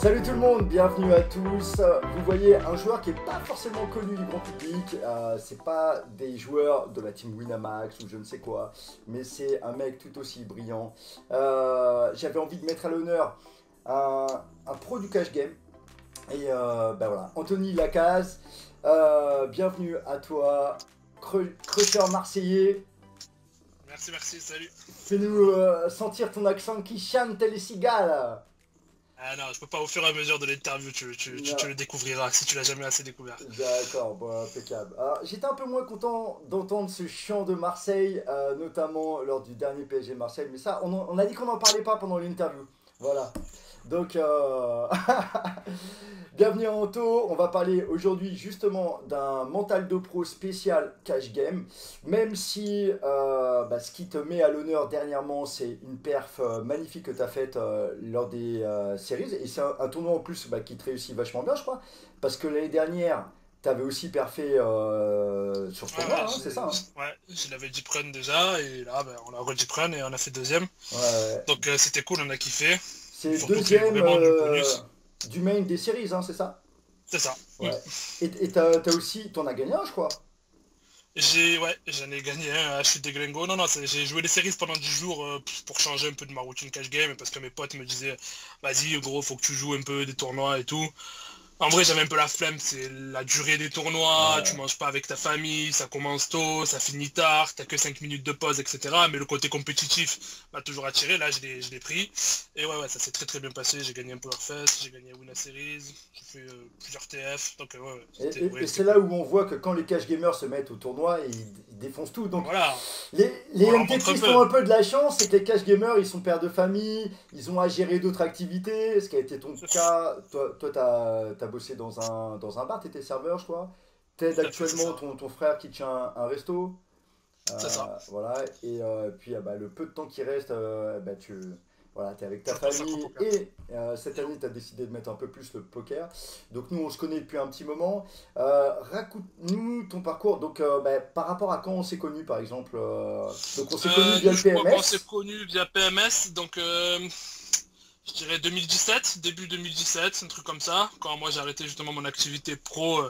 Salut tout le monde, bienvenue à tous. Vous voyez un joueur qui n'est pas forcément connu du grand public, c'est pas des joueurs de la team Winamax ou je ne sais quoi, mais c'est un mec tout aussi brillant. J'avais envie de mettre à l'honneur un, un pro du cash game, et ben voilà, Anthony Lacaze, bienvenue à toi, crusher marseillais. Merci, merci, salut. Fais-nous sentir ton accent qui chante les cigales. Ah non, je peux pas au fur et à mesure de l'interview, tu le découvriras si tu l'as jamais assez découvert. D'accord, bon, impeccable. Alors, j'étais un peu moins content d'entendre ce chant de Marseille, notamment lors du dernier PSG Marseille, mais ça, on a dit qu'on n'en parlait pas pendant l'interview. Voilà. Donc, bienvenue à Anto. On va parler aujourd'hui justement d'un mental de pro spécial cash game. Même si ce qui te met à l'honneur dernièrement, c'est une perf magnifique que tu as faite lors des séries. Et c'est un tournoi en plus qui te réussit vachement bien, je crois. Parce que l'année dernière, tu avais aussi perfé sur ce Ouais, tournoi, hein, c'est ça, hein. ouais, je l'avais dit prenne déjà, et là, ben, on a redit prenne et on a fait deuxième. Ouais, ouais. Donc c'était cool, on a kiffé. C'est Surtout qu'il y a eu deuxième vraiment du bonus. du main des séries, hein, c'est ça? C'est ça. Ouais. Et t'as aussi, t'en as gagné un, je crois. Ouais, j'en ai gagné un à chute des Gringos. Non, non, j'ai joué les séries pendant 10 jours pour changer un peu de ma routine cash game, parce que mes potes me disaient, vas-y, gros, faut que tu joues un peu des tournois et tout. En vrai, j'avais un peu la flemme, c'est la durée des tournois, tu Ouais. manges pas avec ta famille, ça commence tôt, ça finit tard, t'as que 5 minutes de pause, etc. Mais le côté compétitif m'a toujours attiré, là je l'ai pris. Et ouais, ça s'est très très bien passé, j'ai gagné un Powerfest, j'ai gagné Winner Series, j'ai fait plusieurs TF, donc Et c'était c'est là cool. où on voit que quand les cash gamers se mettent au tournoi, ils défoncent tout. Donc Voilà, les on leur montre un MTT peu. ont un peu de la chance, c'est que les cash gamers, ils sont pères de famille, ils ont à gérer d'autres activités, ce qui a été ton C'est cas. Toi t'as bossé dans un bar, t'étais serveur, je crois. T'aides tout à fait, c'est actuellement ça. ton frère qui tient un resto. C'est ça. Voilà, et puis le peu de temps qui reste, voilà, tu es avec ta Je consacre au famille poker. et cette Yo. année tu as décidé de mettre un peu plus le poker. Donc nous on se connaît depuis un petit moment. Raconte-nous ton parcours. Donc par rapport à quand on s'est connus par exemple. Donc on s'est connus via Nous, le je crois qu'on s'est PMS. connus via PMS, donc je dirais 2017, début 2017, un truc comme ça, quand moi j'ai arrêté justement mon activité pro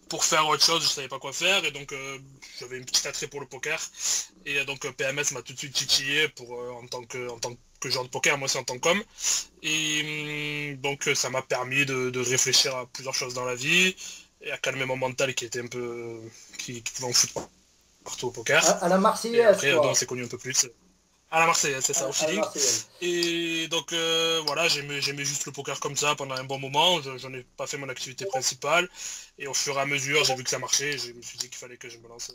pour faire autre chose, je savais pas quoi faire, et donc j'avais une petite attrait pour le poker, et donc PMS m'a tout de suite titillé pour, en tant que joueur de poker, moi aussi en tant qu'homme, et donc ça m'a permis de réfléchir à plusieurs choses dans la vie, et à calmer mon mental qui était un peu, qui pouvait en foutre partout au poker, À la et Marseillaise après on s'est quoi. connus un peu plus. À la Marseillaise, c'est ça, au À la feeling. Marseillaise. Et donc voilà, j'aimais juste le poker comme ça pendant un bon moment. J'en ai pas fait mon activité principale. Et au fur et à mesure, j'ai vu que ça marchait. Et je me suis dit qu'il fallait que je me lance.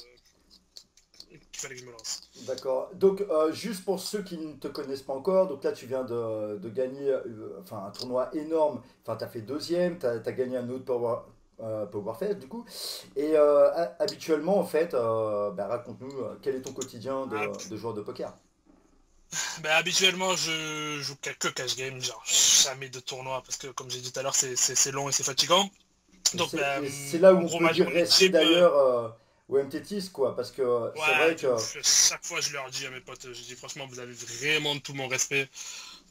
Qu'il fallait que je me lance. D'accord. Donc, juste pour ceux qui ne te connaissent pas encore, donc là, tu viens de gagner enfin, un tournoi énorme. Enfin, tu as fait deuxième, tu as gagné un autre Powerfest, du coup. Et habituellement, en fait, raconte-nous quel est ton quotidien Ah, de joueur de poker. ben, habituellement, je joue que cash game, genre jamais de tournoi. Parce que comme j'ai dit tout à l'heure, c'est long et c'est fatigant. Donc ben, Et c'est là où en on gros, peut ma dire journée rester type, d'ailleurs au MTTIS, quoi. Parce que c'est ouais, vrai de que. ouf. Chaque fois, je leur dis à mes potes, je dis franchement, vous avez vraiment tout mon respect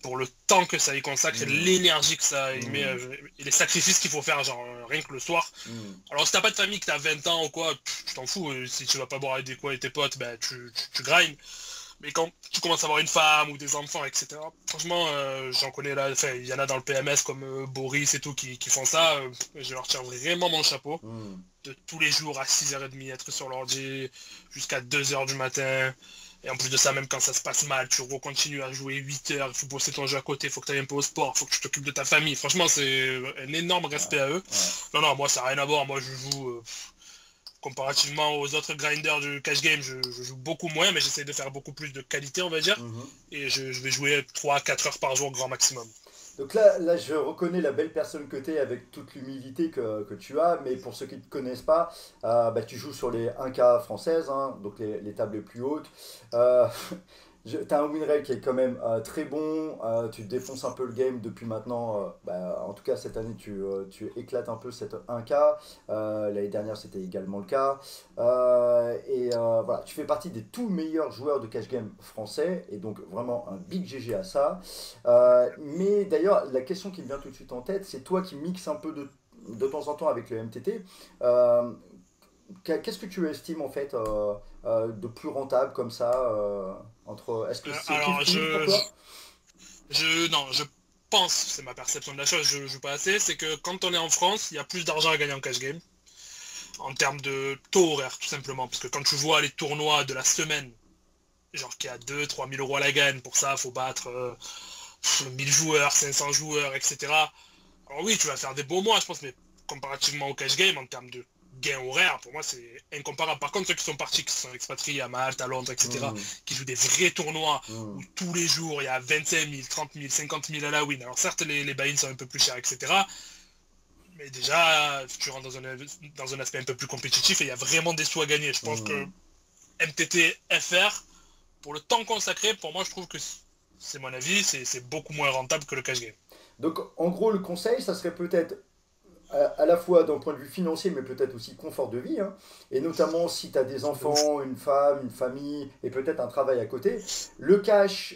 pour le temps que ça y consacre et Hmm, l'énergie que ça y met hmm, et les sacrifices qu'il faut faire, genre rien que le soir. hmm. Alors si t'as pas de famille, que t'as 20 ans ou quoi, tu t'en fous, si tu vas pas boire avec des quoi et tes potes, bah tu grindes. Mais quand tu commences à avoir une femme ou des enfants, etc. Franchement, j'en connais là, enfin, il y en a dans le PMS comme Boris et tout qui font ça, je leur tire vraiment mon chapeau. Hmm. De tous les jours à 6h30 être sur l'ordi jusqu'à 2h du matin. Et en plus de ça, même quand ça se passe mal, tu recontinues à jouer 8 heures, il faut bosser ton jeu à côté, il faut que tu ailles un peu au sport, il faut que tu t'occupes de ta famille. Franchement, c'est un énorme Ouais, respect à eux. ouais. Non, non, moi ça n'a rien à voir, moi je joue, comparativement aux autres grinders du cash game, je joue beaucoup moins, mais j'essaie de faire beaucoup plus de qualité, on va dire. Mhm. Et je vais jouer 3 4 heures par jour, grand maximum. Donc là, je reconnais la belle personne que tu es avec toute l'humilité que tu as, mais pour ceux qui ne te connaissent pas, tu joues sur les 1K françaises, hein, donc les tables les plus hautes. Euh, T'as un win rate qui est quand même très bon, tu défonces un peu le game depuis maintenant, en tout cas cette année tu éclates un peu cette 1K, l'année dernière c'était également le cas, voilà, tu fais partie des tout meilleurs joueurs de cash game français, et donc vraiment un big GG à ça. Mais d'ailleurs la question qui me vient tout de suite en tête, c'est toi qui mixes un peu de temps en temps avec le MTT. euh, Qu'est-ce que tu estimes en fait de plus rentable comme ça entre... Est-ce que c'est Alors, kiff-kiff pour toi? non, je pense, c'est ma perception de la chose, je joue pas assez, c'est que quand on est en France, il y a plus d'argent à gagner en cash game, en termes de taux horaire, tout simplement. Parce que quand tu vois les tournois de la semaine, genre qu'il y a 2 3 000 € à la gagne, pour ça, faut battre 1000 joueurs, 500 joueurs, etc. Alors oui, tu vas faire des beaux mois, je pense, mais comparativement au cash game, en termes de gain horaire, pour moi, c'est incomparable. Par contre, ceux qui sont partis, qui sont expatriés à Malte, à Londres, etc., Hmm, qui jouent des vrais tournois hmm, où tous les jours, il y a 25 000, 30 000, 50 000 à la win. Alors certes, les buy-ins sont un peu plus chers, etc., mais déjà, tu rentres dans un aspect un peu plus compétitif et il y a vraiment des sous à gagner. Je pense que hmm. MTT FR, pour le temps consacré, pour moi, je trouve que c'est mon avis, c'est beaucoup moins rentable que le cash game. Donc en gros le conseil ça serait peut-être à la fois d'un point de vue financier mais peut-être aussi confort de vie, hein, et notamment si tu as des De ouf. enfants, une femme, une famille et peut-être un travail à côté, le cash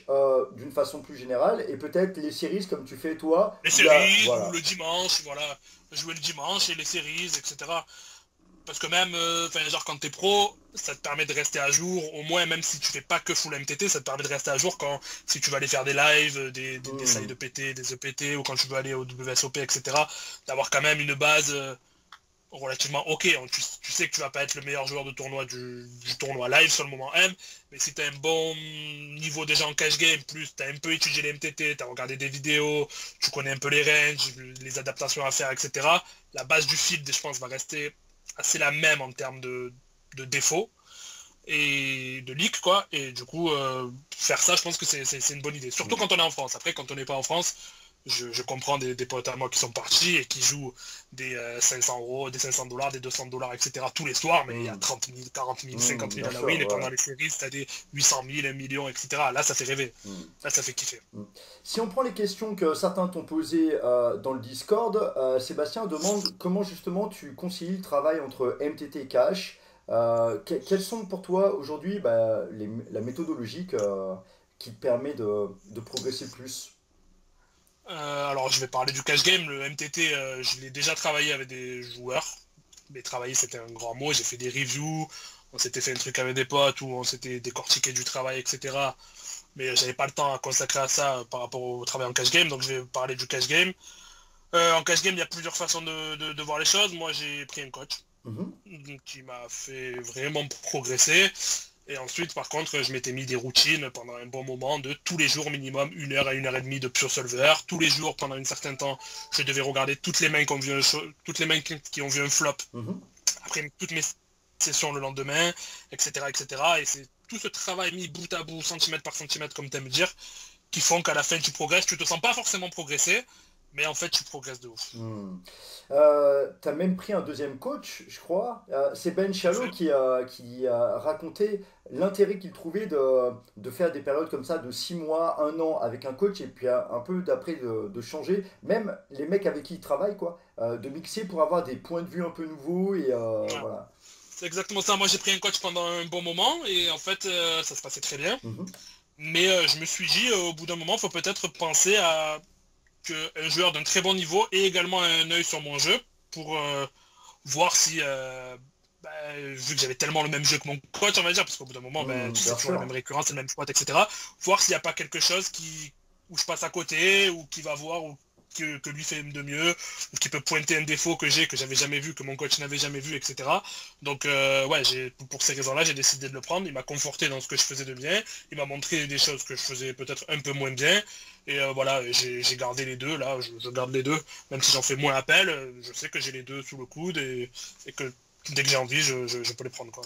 d'une façon plus générale et peut-être les séries comme tu fais toi, Les où là, séries, ou voilà. le dimanche, voilà, jouer le dimanche et les séries, etc. Parce que même, genre quand t'es pro, ça te permet de rester à jour, au moins même si tu fais pas que full MTT, ça te permet de rester à jour quand si tu vas aller faire des lives, des side Hmm, EPT, des EPT, ou quand tu veux aller au WSOP, etc. D'avoir quand même une base relativement ok. Tu sais que tu vas pas être le meilleur joueur de tournoi du tournoi live sur le moment M, mais si tu as un bon niveau déjà en cash game, plus tu as un peu étudié les MTT, tu as regardé des vidéos, tu connais un peu les ranges, les adaptations à faire, etc. La base du field, je pense, va rester assez la même en termes de défauts et de leak, quoi. Et du coup, faire ça, je pense que c'est une bonne idée. Surtout hmm, quand on est en France. Après, quand on n'est pas en France, je comprends des potes à moi qui sont partis et qui jouent des 500 €, des 500 $, des 200 $, etc. tous les soirs, mais il y a hmm, 30 000, 40 000, hmm, 50 000 bien à la sûr, win, et ouais. pendant les séries, t'as des 800 000, 1 million, etc. Là, ça fait rêver. Hmm. Là, ça fait kiffer. Mm. Si on prend les questions que certains t'ont posées dans le Discord, Sébastien demande comment justement tu concilies le travail entre MTT et Cash. Quelles sont pour toi aujourd'hui la méthodologie qui te permet de progresser plus? Alors, je vais parler du cash game. Le MTT, je l'ai déjà travaillé avec des joueurs. Mais travailler, c'était un grand mot. J'ai fait des reviews. On s'était fait un truc avec des potes où on s'était décortiqué du travail, etc. Mais j'avais pas le temps à consacrer à ça par rapport au travail en cash game. Donc, je vais parler du cash game. En cash game, il y a plusieurs façons de voir les choses. Moi, j'ai pris un coach Mhm, qui m'a fait vraiment progresser. Et ensuite, par contre, je m'étais mis des routines pendant un bon moment de tous les jours minimum 1 heure à 1 heure et demie de pure solver. Tous les jours, pendant un certain temps, je devais regarder toutes les mains toutes les mains qui ont vu un flop mhm. après toutes mes sessions le lendemain, etc., etc. Et c'est tout ce travail mis bout à bout, centimètre par centimètre, comme tu aimes dire, qui font qu'à la fin tu progresses. Tu te sens pas forcément progresser, mais en fait tu progresses de ouf. Hmm. T'as même pris un deuxième coach, je crois. C'est Ben Tout à Chalot fait. qui a raconté l'intérêt qu'il trouvait de faire des périodes comme ça de 6 mois, 1 an avec un coach et puis un peu d'après de changer. Même les mecs avec qui il travaille, quoi, de mixer pour avoir des points de vue un peu nouveaux et Ouais. voilà. C'est exactement ça. Moi j'ai pris un coach pendant un bon moment et en fait ça se passait très bien. Mhm, Mais je me suis dit au bout d'un moment, il faut peut-être penser à qu'un joueur d'un très bon niveau ait également un œil sur mon jeu pour voir si, vu que j'avais tellement le même jeu que mon coach, on va dire, parce qu'au bout d'un moment, hmm, tu sais bien toujours la sûr. même récurrence, le même spot, etc. Voir s'il n'y a pas quelque chose où je passe à côté, ou qui va voir, ou que lui fait de mieux, ou qui peut pointer un défaut que j'ai, que j'avais jamais vu, que mon coach n'avait jamais vu, etc. Donc, ouais, pour ces raisons-là, j'ai décidé de le prendre. Il m'a conforté dans ce que je faisais de bien. Il m'a montré des choses que je faisais peut-être un peu moins bien. Et voilà, j'ai gardé les deux, là, je garde les deux. Même si j'en fais moins appel, je sais que j'ai les deux sous le coude et que dès que j'ai envie, je peux les prendre, quoi.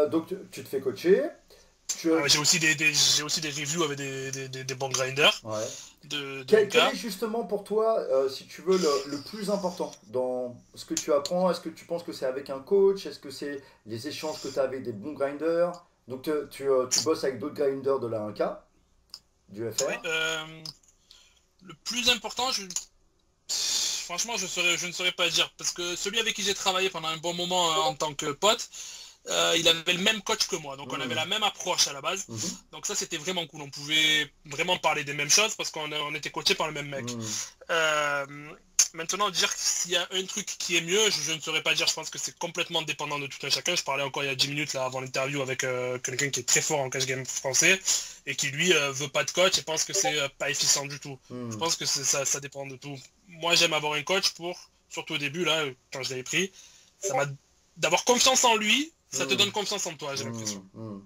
Donc tu te fais coacher. Tu, Ah ouais, tu- j'ai aussi des reviews avec des bons grinders ouais. de Quel NK. est justement pour toi, si tu veux, le plus important dans ce que tu apprends? Est-ce que tu penses que c'est avec un coach? Est-ce que c'est les échanges que tu as avec des bons grinders? Donc tu bosses avec d'autres grinders de la 1K, du Oui, FR. le plus important, franchement, je ne saurais pas dire, parce que celui avec qui j'ai travaillé pendant un bon moment en tant que pote, il avait le même coach que moi, donc on avait Hmm. la même approche à la base. Mhm. Donc ça, c'était vraiment cool. On pouvait vraiment parler des mêmes choses parce qu'on était coaché par le même mec. Hmm. Euh, Maintenant, dire s'il y a un truc qui est mieux, je ne saurais pas dire. Je pense que c'est complètement dépendant de tout un chacun. Je parlais encore il y a 10 minutes là, avant l'interview avec quelqu'un qui est très fort en cash game français et qui lui veut pas de coach et pense que c'est pas efficient du tout. Je Hmm. pense que ça dépend de tout. Moi, j'aime avoir un coach surtout au début là, quand je l'avais pris, ça m'a d'avoir confiance en lui, ça te Hmm. donne confiance en toi, j'ai Hmm. l'impression. Hmm. Donc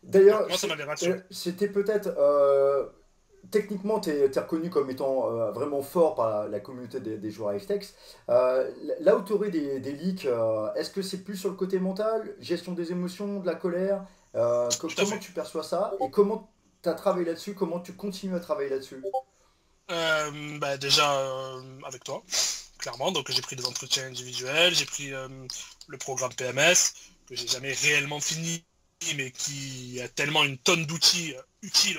D'ailleurs, moi, ça m'avait rassuré. c'était peut-être techniquement, tu es reconnu comme étant vraiment fort par la communauté des joueurs Apex. Là où tu aurais des leaks, est-ce que c'est plus sur le côté mental, gestion des émotions, de la colère Tout à comment fait. tu perçois ça et comment tu as travaillé là-dessus, comment tu continues à travailler là-dessus? Bah, déjà avec toi, clairement. Donc j'ai pris des entretiens individuels, j'ai pris le programme PMS, que j'ai jamais réellement fini, mais qui a tellement une tonne d'outils utiles,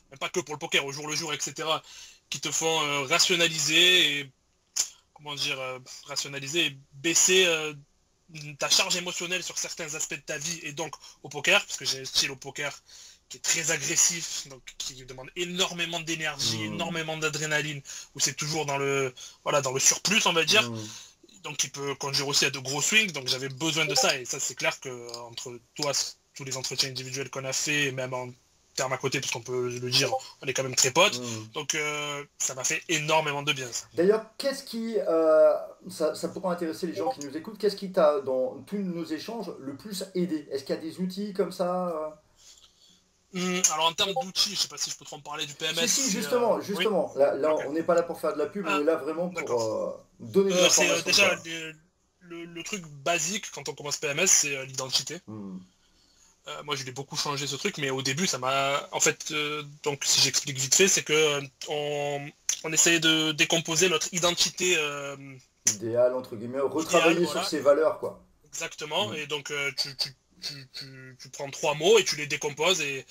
même pas que pour le poker, au jour le jour, etc., qui te font rationaliser et comment dire rationaliser et baisser ta charge émotionnelle sur certains aspects de ta vie et donc au poker, parce que j'ai un style au poker qui est très agressif, donc qui demande énormément d'énergie, Hmm. énormément d'adrénaline, où c'est toujours voilà, dans le surplus, on va dire. Hmm. Donc il peut conduire aussi à de gros swings, donc j'avais besoin de ça, et ça c'est clair que entre toi, tous les entretiens individuels qu'on a fait, et même en termes à côté, parce qu'on peut le dire, on est quand même très potes, Hmm. donc ça m'a fait énormément de bien ça. D'ailleurs, qu'est-ce qui, ça pourra intéresser les gens qui nous écoutent, qu'est-ce qui t'a, dans tous nos échanges, le plus aidé? Est-ce qu'il y a des outils comme ça Alors en termes d'outils, je sais pas si je peux trop en parler du Si, PMS, si, c'est... justement, Oui. justement. Là, Ok. on n'est pas là pour faire de la pub, on Ah, est là vraiment pour d'accord. donner des C'est informations, déjà quoi. le truc basique quand on commence PMS, c'est l'identité. Hmm. Moi, je l'ai beaucoup changé ce truc, mais au début, ça m'a... En fait, donc si j'explique vite fait, c'est que on essayait de décomposer notre identité Idéal, entre guillemets, idéale, retravailler sur voilà, ses valeurs, quoi. exactement. Hmm. Et donc, tu prends trois mots et tu les décomposes et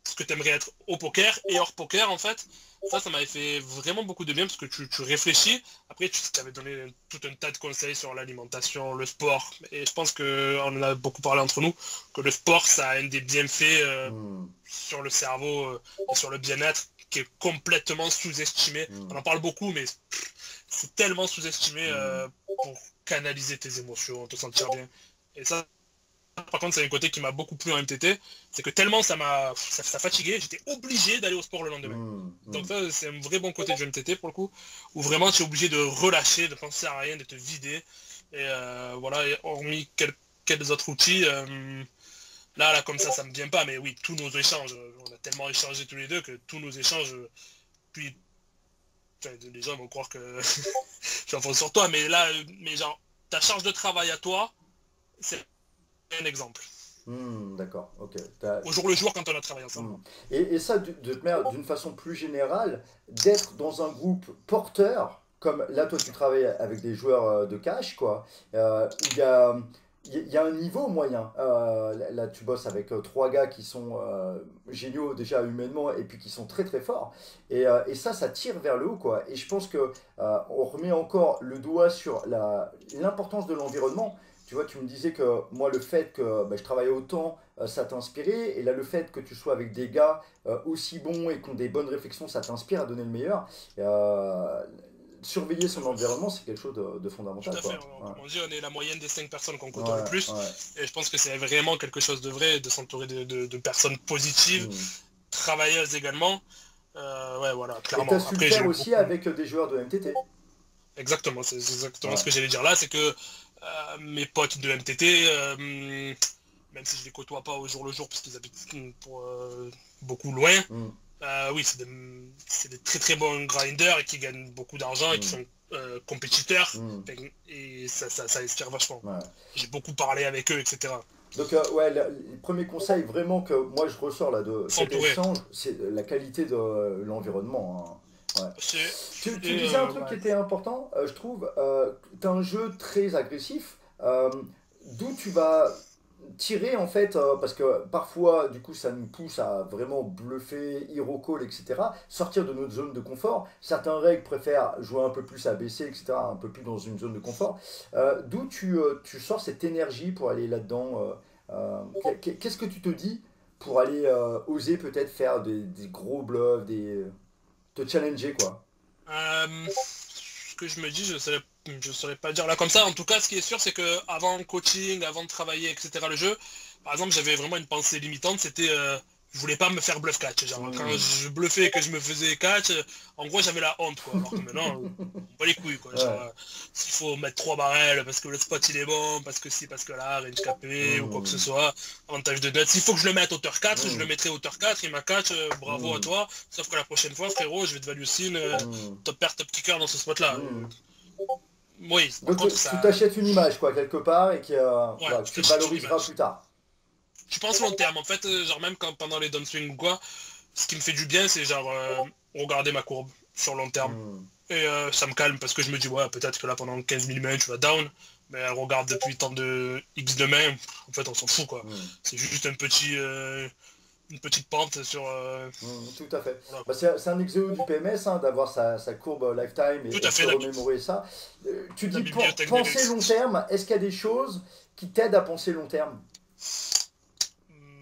ce que tu aimerais être au poker et hors poker en fait. Ça m'avait fait vraiment beaucoup de bien parce que tu réfléchis. Après, tu t'avais donné tout un tas de conseils sur l'alimentation, le sport. Et je pense qu'on en a beaucoup parlé entre nous, que le sport, ça a un des bienfaits Hmm. sur le cerveau et sur le bien-être qui est complètement sous-estimé. On Hmm. en parle beaucoup, mais c'est tellement sous-estimé Hmm. pour canaliser tes émotions, te sentir bien. Et ça, par contre, c'est un côté qui m'a beaucoup plu en MTT, c'est que tellement ça fatiguait, j'étais obligé d'aller au sport le lendemain. Hmm. Donc Hmm. ça, c'est un vrai bon côté du MTT pour le coup, où vraiment tu es obligé de relâcher, de penser à rien, de te vider. Et voilà, et hormis quelques autres outils, là, comme ça me vient pas, mais oui, tous nos échanges, on a tellement échangé tous les deux que tous nos échanges, puis enfin, les gens vont croire que je suis sur toi, mais là, mais genre, ta charge de travail à toi, c'est un exemple. D'accord, ok. Au jour le jour quand on a travaillé ensemble. Hmm. Et ça, d'une façon plus générale, d'être dans un groupe porteur, comme là, toi, tu travailles avec des joueurs de cash, quoi, où il y a un niveau moyen. Là, tu bosses avec trois gars qui sont géniaux déjà humainement et puis qui sont très très forts. Et ça tire vers le haut, quoi. Et je pense que on remet encore le doigt sur l'importance de l'environnement. Tu vois, tu me disais que moi, le fait que bah, je travaillais autant ça t'a inspiré. Et là, le fait que tu sois avec des gars aussi bons et qui ont des bonnes réflexions, ça t'inspire à donner le meilleur. Surveiller Tout à son fait. environnement, c'est quelque chose de Tout fondamental, à fait. quoi. Ouais, Comme on dit, on est la moyenne des 5 personnes qu'on côtoie le ouais, plus. ouais. Et je pense que c'est vraiment quelque chose de vrai, de s'entourer de personnes positives, Hmm. travailleuses également. Ouais, voilà, Et tu as clairement. su le Après, j'ai faire eu aussi beaucoup. avec des joueurs de MTT. Exactement, c'est exactement ce Ouais. que j'allais dire là, c'est que mes potes de MTT, même si je les côtoie pas au jour le jour parce qu'ils habitent pour beaucoup loin, Hmm. oui, c'est des très très bons grinders et qui gagnent beaucoup d'argent et qui Hmm. sont compétiteurs. Hmm. Et ça inspire vachement. Ouais. J'ai beaucoup parlé avec eux, etc. Donc, ouais, le premier conseil vraiment que moi je ressors là de cet S'entourer. échange, c'est la qualité de l'environnement, hein. Ouais. Tu disais un truc qui Ouais. était important, je trouve. Tu as un jeu très agressif. D'où tu vas tirer en fait, parce que parfois du coup ça nous pousse à vraiment bluffer, hero call, etc. Sortir de notre zone de confort. Certains règles préfèrent jouer un peu plus ABC, etc. Un peu plus dans une zone de confort. D'où tu sors cette énergie pour aller là-dedans qu'est-ce que tu te dis pour aller oser peut-être faire des gros bluffs, te challenger quoi. Ce que je me dis, je saurais pas dire là comme ça. En tout cas, ce qui est sûr, c'est que avant le coaching, avant de travailler, etc., le jeu, par exemple, j'avais vraiment une pensée limitante, c'était je voulais pas me faire bluff catch. Genre, quand Hmm. je bluffais et que je me faisais catch, en gros, j'avais la honte, quoi. Alors que maintenant, on bat les couilles, quoi. Genre, Ouais. s'il faut mettre 3 barrels parce que le spot il est bon, parce que si, parce que là, range capé ou quoi que ce Hmm. soit, avantage de net. S'il faut que je le mette hauteur 4, je Hmm. le mettrai hauteur 4, il m'a catch, bravo à Hmm. toi. Sauf que la prochaine fois, frérot, je vais te value aussi Hmm. top pair, top kicker dans ce spot-là. Hmm. Oui, par Donc contre, tu ça. t'achètes une image quoi quelque part et Ouais, voilà, que tu tu t'achètes une valoriseras image. plus tard. Je pense long terme. En fait, genre même quand pendant les downswing ou quoi, ce qui me fait du bien, c'est genre regarder ma courbe sur long terme. Hmm. Et ça me calme parce que je me dis, ouais, peut-être que là pendant 15 000 mains, tu vas down. Mais regarde depuis tant de X de mains, en fait, on s'en fout quoi. Hmm. C'est juste une petite pente sur. Tout à fait. Voilà, Bah, quoi. c'est un exo du PMS hein, d'avoir sa courbe lifetime Tout et à de se fait, remémorer ça. Tu la dis bibliothèque des penser long risques. terme, est-ce qu'il y a des choses qui t'aident à penser long terme?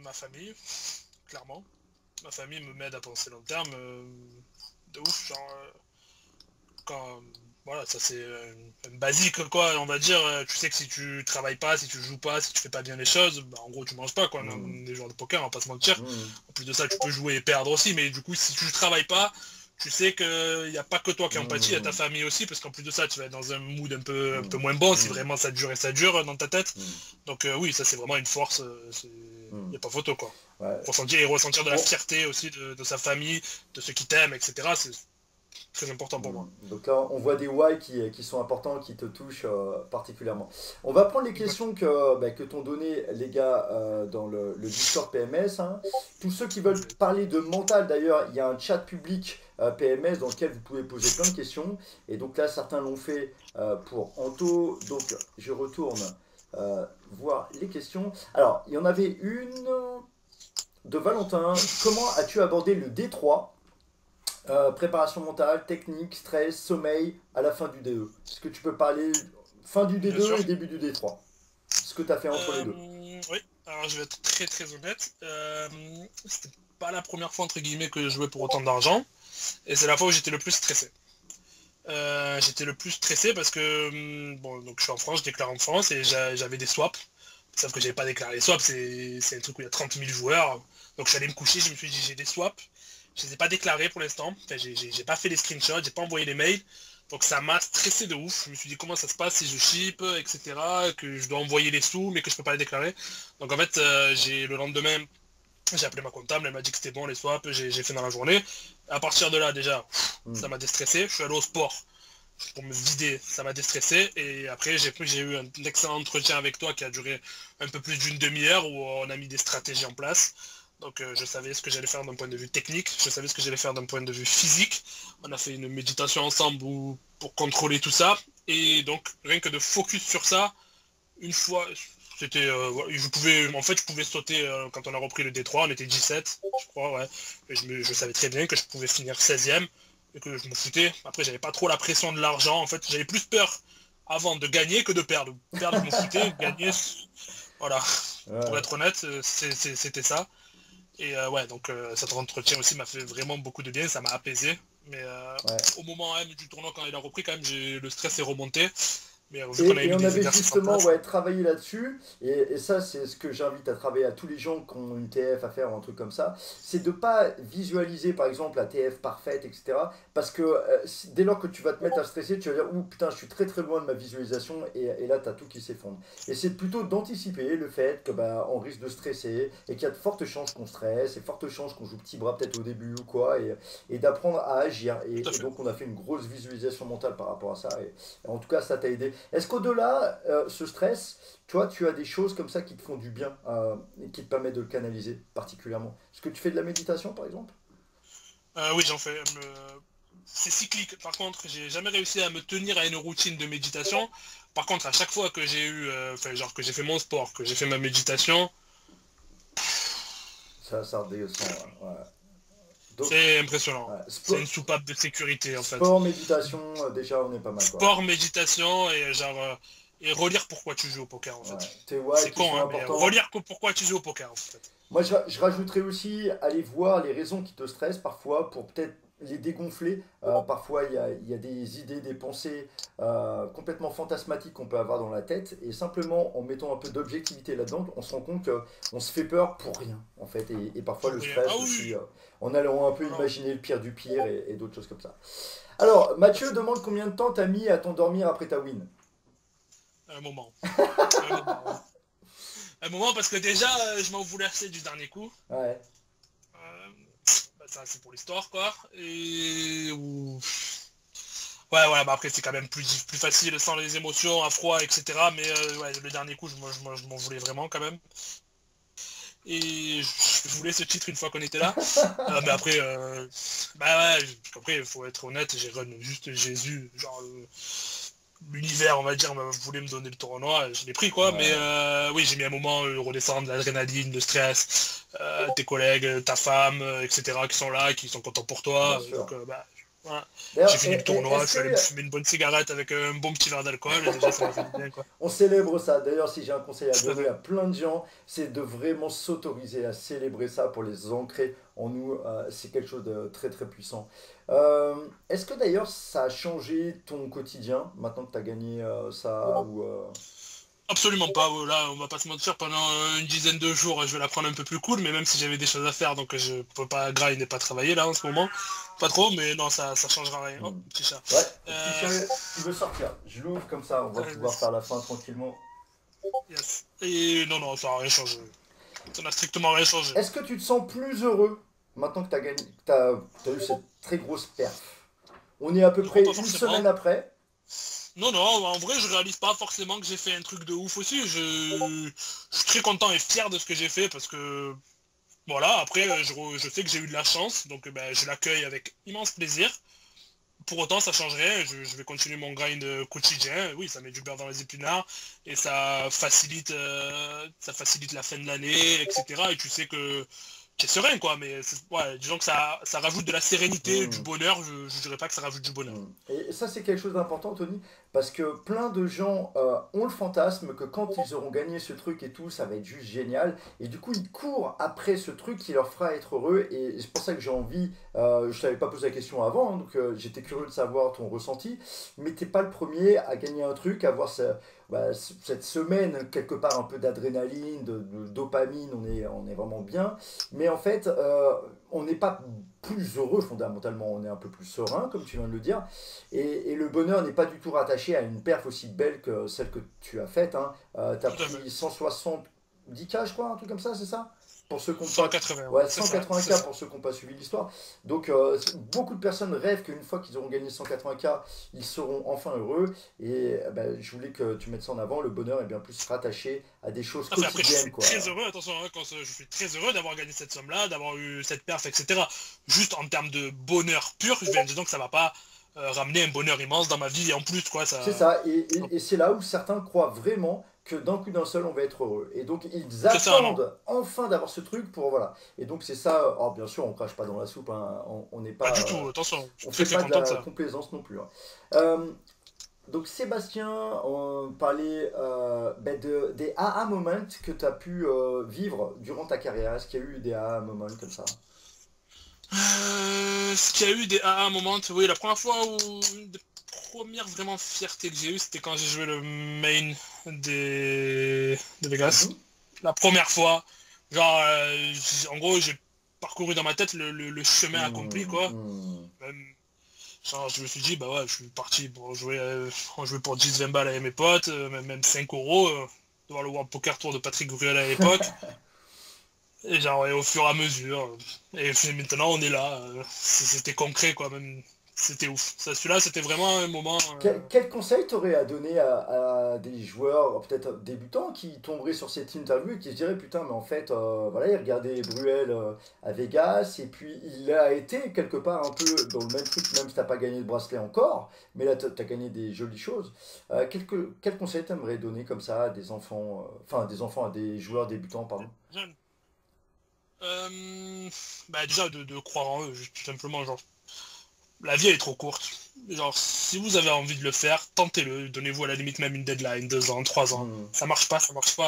Ma famille, clairement. Ma famille me m'aide à penser long terme. De ouf, genre. Quand, voilà, ça c'est basique quoi, on va dire. Tu sais que si tu travailles pas, si tu joues pas, si tu fais pas bien les choses, bah, en gros tu manges pas quoi. On Hmm. est des joueurs de poker, on va pas se mentir. Hmm. En plus de ça, tu peux jouer et perdre aussi, mais du coup si tu travailles pas, tu sais qu'il n'y a pas que toi qui en pâtis, il y a ta Hmm. famille aussi, parce qu'en plus de ça, tu vas être dans un mood un peu Hmm. moins bon si Hmm. vraiment ça dure et ça dure dans ta tête. Hmm. Donc oui, ça c'est vraiment une force, il Hmm. n'y a pas photo quoi. Ouais. Ressentir de la On- fierté aussi de sa famille, de ceux qui t'aiment, etc. C'est très important pour moi. Donc là, on voit des why qui sont importants, qui te touchent particulièrement. On va prendre les questions que t'ont donné les gars dans le Discord PMS. Hein. Tous ceux qui veulent parler de mental, d'ailleurs, il y a un chat public PMS dans lequel vous pouvez poser plein de questions. Et donc là, certains l'ont fait pour Anto. Donc je retourne voir les questions. Alors, il y en avait une de Valentin. Comment as-tu abordé le D3 préparation mentale, technique, stress, sommeil à la fin du DE. Est-ce que tu peux parler fin du Bien D2 sûr. et début du D3? Ce que tu as fait entre les deux. Oui, alors je vais être très très honnête. C'était pas la première fois entre guillemets que je jouais pour autant d'argent. Et c'est la fois où j'étais le plus stressé. J'étais le plus stressé parce que bon, donc je suis en France, je déclare en France et j'avais des swaps. Sauf que j'avais pas déclaré les swaps, c'est un truc où il y a 30 000 joueurs. Donc je suis allé me coucher, je me suis dit j'ai des swaps. Je les ai pas déclarés pour l'instant. Enfin, j'ai pas fait les screenshots, j'ai pas envoyé les mails. Donc ça m'a stressé de ouf. Je me suis dit comment ça se passe si je ship, etc. Que je dois envoyer les sous mais que je peux pas les déclarer. Donc en fait, le lendemain, j'ai appelé ma comptable, elle m'a dit que c'était bon les swaps, j'ai fait dans la journée. À partir de là déjà, ça Hmm. m'a déstressé. Je suis allé au sport pour me vider, ça m'a déstressé. Et après, j'ai eu un excellent entretien avec toi qui a duré un peu plus d'une demi-heure où on a mis des stratégies en place. Donc je savais ce que j'allais faire d'un point de vue technique, je savais ce que j'allais faire d'un point de vue physique. On a fait une méditation ensemble pour contrôler tout ça. Et donc rien que de focus sur ça, une fois, c'était, je pouvais sauter quand on a repris le D3, on était 17, je crois, ouais. Et je savais très bien que je pouvais finir 16e et que je me foutais. Après, j'avais pas trop la pression de l'argent. En fait, j'avais plus peur avant de gagner que de perdre. Perdre, je m'en foutais. Gagner, voilà. Pour Ouais, être honnête, c'était ça. Et ouais, donc cet entretien aussi m'a fait vraiment beaucoup de bien, ça m'a apaisé. Mais ouais. au moment même du tournoi, quand il a repris, quand même, le stress est remonté. Mais vu qu'on a Et mis on des avait exercices en justement place, ouais, travaillé là-dessus, et ça c'est ce que j'invite à travailler à tous les gens qui ont une TF à faire ou un truc comme ça, c'est de pas visualiser par exemple la TF parfaite, etc. Parce que dès lors que tu vas te mettre à stresser, tu vas dire, ouh putain, je suis très très loin de ma visualisation, et là tu as tout qui s'effondre. Et c'est plutôt d'anticiper le fait que bah, on risque de stresser, et qu'il y a de fortes chances qu'on stresse, et fortes chances qu'on joue petit bras peut-être au début ou quoi, et d'apprendre à agir. tout à Et fait. donc on a fait une grosse visualisation mentale par rapport à ça, et en tout cas ça t'a aidé. Est-ce qu'au-delà, ce stress, toi, tu as des choses comme ça qui te font du bien et qui te permettent de le canaliser particulièrement? Est-ce que tu fais de la méditation, par exemple? Oui, j'en fais. c'est cyclique. Par contre, j'ai jamais réussi à me tenir à une routine de méditation. Par contre, à chaque fois que j'ai eu, genre que j'ai fait mon sport, que j'ai fait ma méditation, Ça redescend, ouais. Donc, c'est impressionnant. ouais, C'est une soupape de sécurité en fait. sport, méditation, déjà on est pas mal quoi. Sport, méditation et genre et relire pourquoi tu joues au poker en Ouais. fait. Tes why C'est qui con sont hein, mais importants. relire pourquoi tu joues au poker en fait. Moi, je rajouterais aussi aller voir les raisons qui te stressent parfois pour peut-être les dégonfler. Parfois, il y a des idées, des pensées complètement fantasmatiques qu'on peut avoir dans la tête. Et simplement, en mettant un peu d'objectivité là-dedans, on se rend compte qu'on se fait peur pour rien, en fait. Et parfois, le Pour rien. Ah stress aussi, oui. en allant un peu Alors, imaginer le pire du pire et d'autres choses comme ça. Alors, Mathieu demande combien de temps t'as mis à t'endormir après ta win. un moment. Un moment. Un moment parce que déjà je m'en voulais assez du dernier coup. Ouais. Euh, bah, ça c'est pour l'histoire quoi. Et ouais voilà bah après c'est quand même plus facile sans les émotions, à froid, etc. Mais ouais, le dernier coup je m'en voulais vraiment quand même. Et je voulais ce titre une fois qu'on était là. Mais après bah ouais, après il faut être honnête, j'ai run juste Jésus, genre l'univers, on va dire, voulait me donner le tournoi, je l'ai pris quoi, mais Ouais. oui, j'ai mis un moment redescendre l'adrénaline, le stress, tes collègues, ta femme, etc., qui sont là, qui sont contents pour Bien toi, sûr. donc bah, voilà. J'ai D'ailleurs, fini le tournoi, est-ce je suis allé me que fumer une bonne cigarette avec un bon petit verre d'alcool, et déjà ça m'a fait du bien quoi. on célèbre ça. D'ailleurs, si j'ai un conseil à Tout à donner fait. à plein de gens, c'est de vraiment s'autoriser à célébrer ça pour les ancrer en nous. C'est quelque chose de très très puissant. Est-ce que d'ailleurs ça a changé ton quotidien maintenant que tu as gagné ça ou Absolument pas, là on va pas se mentir, pendant une dizaine de jours je vais la prendre un peu plus cool, mais même si j'avais des choses à faire, donc je peux pas grind et pas travailler là en ce moment, pas trop, mais non ça changera rien. Oh, Hmm. petit chat. Ouais, petit Euh, chat, il veut sortir. Je l'ouvre comme ça, on va pouvoir faire la fin tranquillement. yes. Et non, ça n'a rien changé. Ça n'a strictement rien changé. Est-ce que tu te sens plus heureux maintenant que tu as gagné, que t'as eu cette très grosse perf? On est à peu Non, près pas une forcément. semaine après. Non, en vrai, je réalise pas forcément que j'ai fait un truc de ouf aussi. Je suis très content et fier de ce que j'ai fait parce que, voilà, après, je sais que j'ai eu de la chance, donc ben, je l'accueille avec immense plaisir. Pour autant, ça change rien, je vais continuer mon grind quotidien. Oui, ça met du beurre dans les épinards et ça facilite la fin de l'année, etc. Et tu sais que tu es serein, quoi. Mais ouais, disons que ça rajoute de la sérénité, du Hmm. bonheur. Je dirais pas que ça rajoute du bonheur. Mm. Et ça, c'est quelque chose d'important, Tony, parce que plein de gens ont le fantasme que quand ils auront gagné ce truc et tout, ça va être juste génial. Et du coup, ils courent après ce truc qui leur fera être heureux. Et c'est pour ça que j'ai envie, je t'avais pas posé la question avant, hein, donc j'étais curieux de savoir ton ressenti. Mais t'es pas le premier à gagner un truc, à avoir cette semaine, quelque part, un peu d'adrénaline, de dopamine, on est vraiment bien. Mais en fait, on n'est pas plus heureux fondamentalement, on est un peu plus serein, comme tu viens de le dire, et le bonheur n'est pas du tout rattaché à une perf aussi belle que celle que tu as faite. Hein. Tu as Tout à fait. pris 170K, je crois, un truc comme ça, c'est ça? Pour ceux qui n'ont pas... 180, ouais, Ouais, c'est ça, 180K pour ceux qui n'ont pas suivi l'histoire. Donc, beaucoup de personnes rêvent qu'une fois qu'ils auront gagné 180K, ils seront enfin heureux. Et ben, je voulais que tu mettes ça en avant. Le bonheur est bien plus rattaché à des choses Enfin, après, je quotidiennes, suis très quoi. heureux, attention, hein, je suis très heureux d'avoir gagné cette somme-là, d'avoir eu cette perf, etc. Juste en termes de bonheur pur, je viens de dire que ça va pas ramener un bonheur immense dans ma vie, et en plus, quoi, C'est ça... ça, et c'est là où certains croient vraiment que d'un coup d'un seul on va être heureux. Et donc ils C'est ça, non. attendent enfin d'avoir ce truc pour voilà. Et donc c'est ça. Alors bien sûr on crache pas dans la soupe, hein, on n'est Pas pas, du tout, attention, je suis on très fait très pas de content de la ça. complaisance non plus. Hein. Euh, donc Sébastien, on parlait des AA moments que tu as pu vivre durant ta carrière. Est-ce qu'il y a eu des AA moments comme ça? Ce qu'il y a eu des AA moments, oui, la première fois où... Une des premières vraiment fiertés que j'ai eues, c'était quand j'ai joué le main de Vegas. Mhm. La première fois, genre, en gros, j'ai parcouru dans ma tête le chemin accompli, Hmm, quoi. hmm. Même, genre, je me suis dit, bah ouais, je suis parti pour jouer, on jouait pour 10-20 balles avec mes potes, même 5 euros, devant le World Poker Tour de Patrick Bruel à l'époque. Et genre, et au fur et à mesure. Et puis maintenant, on est là. C'était concret, quoi. Même c'était ouf. Celui-là, c'était vraiment un moment... Quel conseil t'aurais à donner à des joueurs, peut-être débutants, qui tomberaient sur cette interview et qui se diraient putain, mais en fait, voilà, il regardait Bruel à Vegas et puis il a été quelque part un peu dans le même truc, même si t'as pas gagné de bracelet encore, mais là t'as gagné des jolies choses. Quel conseil t'aimerais donner comme ça à des enfants, enfin des enfants, à des joueurs débutants, pardon? jeune. Bah déjà, de croire en eux, tout simplement. Genre, la vie, elle est trop courte. Genre, si vous avez envie de le faire, tentez-le. Donnez-vous à la limite même une deadline, 2 ans, 3 ans. Hmm, Ça marche pas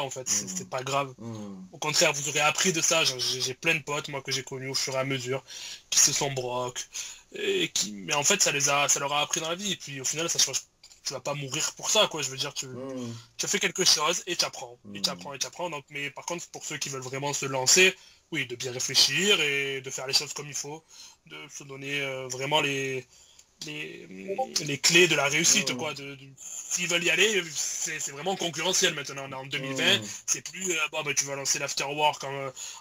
en fait. hmm, C'est pas grave. hmm, Au contraire, vous aurez appris de ça. Genre, j'ai plein de potes, moi, que j'ai connus au fur et à mesure, qui se sont broc. Mais en fait, ça leur a appris dans la vie. Et puis au final, ça change. Tu vas pas mourir pour ça, quoi. Je veux dire, hmm, tu as fait quelque chose et tu apprends. Et tu hmm. apprends et tu apprends. Donc, mais par contre, pour ceux qui veulent vraiment se lancer, oui, de bien réfléchir et de faire les choses comme il faut, de se donner vraiment les, les clés de la réussite, Hmm, quoi. S'ils veulent y aller, c'est vraiment concurrentiel maintenant. On est en 2020, hmm, c'est plus bon, bah, tu vas lancer l'afterwork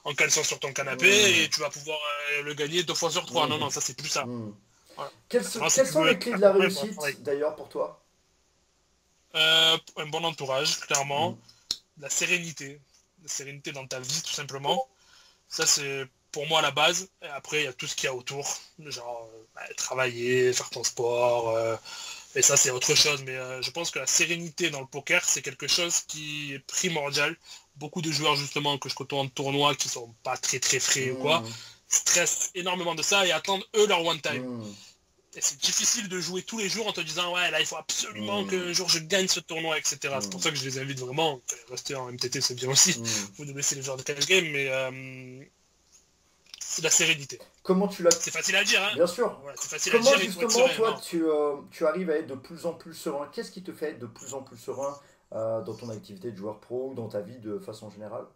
en caleçon sur ton canapé hmm, et tu vas pouvoir le gagner 2 fois sur 3. Non, hmm, non, ça c'est plus ça. hmm. Voilà. Quelles, Maintenant, si quelles tu sont veux les clés de la accomplir ton travail, réussite d'ailleurs pour toi? un bon entourage, Hmm, clairement, la sérénité. La sérénité dans ta vie, tout simplement. Ça, c'est pour moi la base. Et après, il y a tout ce qu'il y a autour. Genre, travailler, faire ton sport. Et ça, c'est autre chose. Mais je pense que la sérénité dans le poker, c'est quelque chose qui est primordial. Beaucoup de joueurs, justement, que je côtoie en tournoi, qui sont pas très très frais ou quoi, hmm, stressent énormément de ça et attendent eux leur one time. hmm, Et c'est difficile de jouer tous les jours en te disant ouais là il faut absolument hmm, qu'un jour je gagne ce tournoi, etc. C'est pour hmm, ça que je les invite vraiment. Rester en MTT c'est bien aussi. hmm. Vous devez laisser les joueurs de cash game, mais c'est la sérénité. Comment tu l'as... C'est facile à dire, hein. Bien sûr. Voilà, c'est facile à Comment dire, il faut être justement, serein, toi, non. tu arrives à être de plus en plus serein? Qu'est-ce qui te fait être de plus en plus serein dans ton activité de joueur pro ou dans ta vie de façon générale?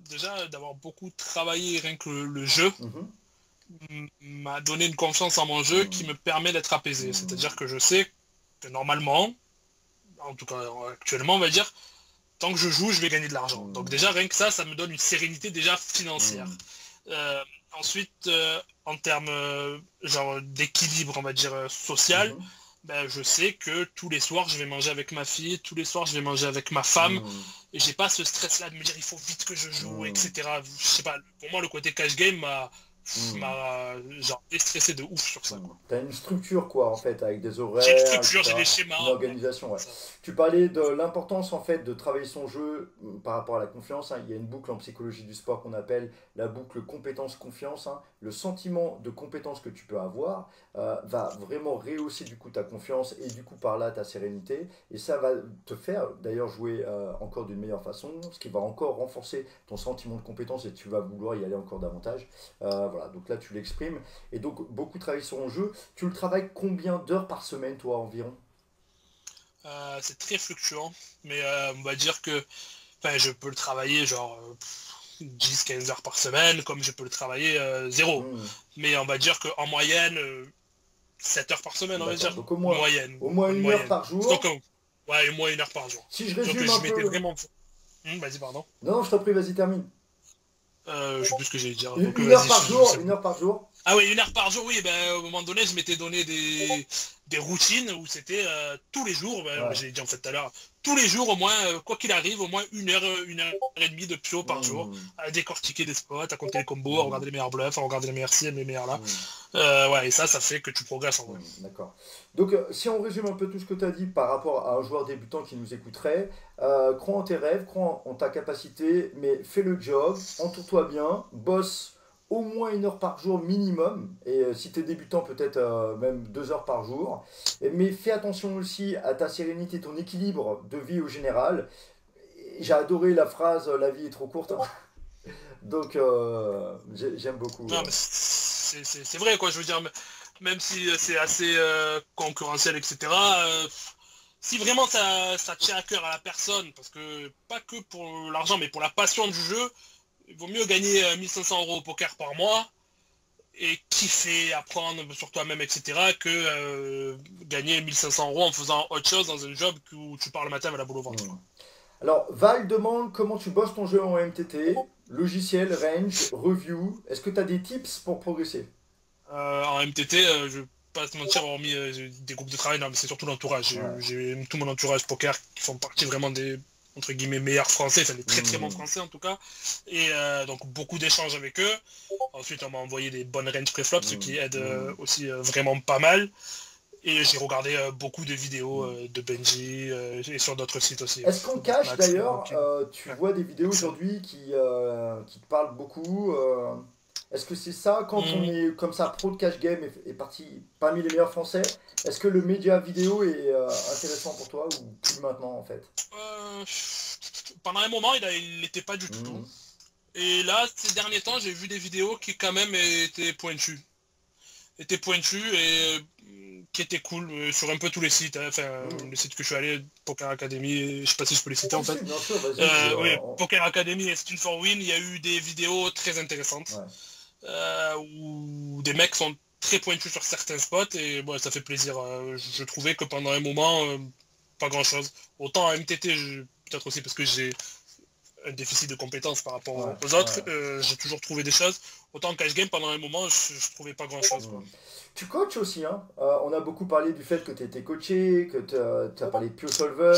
Déjà, d'avoir beaucoup travaillé rien que le jeu Mhm. m'a donné une confiance en mon jeu qui Hmm, me permet d'être apaisé. hmm, C'est-à-dire que je sais que normalement, en tout cas actuellement on va dire, tant que je joue, je vais gagner de l'argent. Donc hmm, déjà, rien que ça me donne une sérénité déjà financière. hmm, Euh, ensuite, en termes genre d'équilibre, on va dire social, mhm, ben, je sais que tous les soirs, je vais manger avec ma fille, tous les soirs, je vais manger avec ma femme, hmm, et j'ai pas ce stress-là de me dire il faut vite que je joue, hmm, etc. Je sais pas, pour moi, le côté cash game hmm, m'a genre déstressé de ouf sur ça, hmm. quoi. T'as une structure, quoi, en fait, avec des J'ai une horaires, structure, j'ai des etc. Une schémas, voilà, organisation, ouais. c'est ça. Tu parlais de l'importance, en fait, de travailler son jeu par rapport à la confiance, hein. Il y a une boucle en psychologie du sport qu'on appelle la boucle compétence-confiance, hein. Le sentiment de compétence que tu peux avoir va vraiment rehausser, du coup, ta confiance et, du coup, par là, ta sérénité. Et ça va te faire, d'ailleurs, jouer encore d'une meilleure façon, ce qui va encore renforcer ton sentiment de compétence et tu vas vouloir y aller encore davantage. Voilà, donc là, tu l'exprimes. Et donc, beaucoup travailler sur ton jeu. Tu le travailles combien d'heures par semaine, toi, environ? C'est très fluctuant, mais on va dire que enfin, je peux le travailler genre 10-15 heures par semaine, comme je peux le travailler zéro. Hmm, Mais on va dire qu'en moyenne, 7 heures par semaine, on va d'accord. dire. Donc, Moyenne. au moins Une une heure moyenne. par Donc, jour. ouais, au moins 1 heure par jour. Si je Donc résume un je m'étais peu. vraiment... Vas-y, pardon. Non, je t'en prie, vas-y, termine. Je sais plus ce que j'allais dire. Une, Donc une heure vas-y, par je jour, sais une plus. heure par jour. Ah oui, 1 heure par jour, oui, ben, au moment donné, je m'étais donné des routines où c'était tous les jours, ben, Ouais. j'ai dit en fait tout à l'heure, tous les jours au moins, quoi qu'il arrive, au moins 1 heure et demie de pio par jour, Hmm, à décortiquer des spots, à compter les combos, à hmm, regarder les meilleurs bluffs, à regarder les meilleurs ci, les meilleurs là. hmm, Ouais, et ça fait que tu progresses en vrai. d'accord. Donc, si on résume un peu tout ce que tu as dit par rapport à un joueur débutant qui nous écouterait, crois en tes rêves, crois en ta capacité, mais fais le job, entoure-toi bien, bosse au moins 1 heure par jour minimum, et si tu es débutant, peut-être même 2 heures par jour. Mais fais attention aussi à ta sérénité, ton équilibre de vie au général. J'ai adoré la phrase la vie est trop courte, hein. Donc j'aime beaucoup. Non, mais c'est vrai, quoi, je veux dire, même si c'est assez concurrentiel, etc. Si vraiment ça tient à cœur à la personne, parce que pas que pour l'argent, mais pour la passion du jeu, il vaut mieux gagner 1500 euros au poker par mois et kiffer, apprendre sur toi-même, etc., que gagner 1500 euros en faisant autre chose dans un job où tu pars le matin avec la boule au ventre, Hmm. quoi. Alors, Val demande comment tu bosses ton jeu en MTT, logiciel, range, review. Est-ce que tu as des tips pour progresser? En MTT, je vais pas te mentir, hormis des groupes de travail, non, mais c'est surtout l'entourage. Ouais. J'ai tout mon entourage poker qui font partie vraiment des entre guillemets meilleurs français, enfin des très très bons français en tout cas. Et donc beaucoup d'échanges avec eux. Ensuite, on m'a envoyé des bonnes range préflops, ce qui aide aussi vraiment pas mal. Et j'ai regardé beaucoup de vidéos de Benji et sur d'autres sites aussi. Est-ce qu'on cache Max, d'ailleurs, King. tu vois des vidéos aujourd'hui qui te parlent beaucoup est-ce que c'est ça, quand on Hmm. est comme ça, pro de cash game et parti parmi les meilleurs français, est-ce que le média vidéo est intéressant pour toi ou plus maintenant en fait? Euh, Pendant un moment, il l'était pas du tout. Mhm. Et là, ces derniers temps, j'ai vu des vidéos qui quand même étaient pointues. Et qui étaient cool sur un peu tous les sites, hein. Enfin, Mhm. le site que je suis allé, Poker Academy, je sais pas si je peux les citer Si, en fait. si, bien sûr, vas-y. Oui, Poker Academy et Spin for Win, il y a eu des vidéos très intéressantes Ouais. où des mecs sont très pointus sur certains spots et bon, ça fait plaisir. Je trouvais que pendant un moment, pas grand-chose. Autant en MTT, peut-être aussi parce que j'ai un déficit de compétences par rapport Ouais, aux ouais. autres, j'ai toujours trouvé des choses. Autant en cash game, pendant un moment, je trouvais pas grand-chose, quoi. Mhm. Tu coaches aussi, hein? On a beaucoup parlé du fait que tu étais coaché, que tu as parlé de Pio Solver.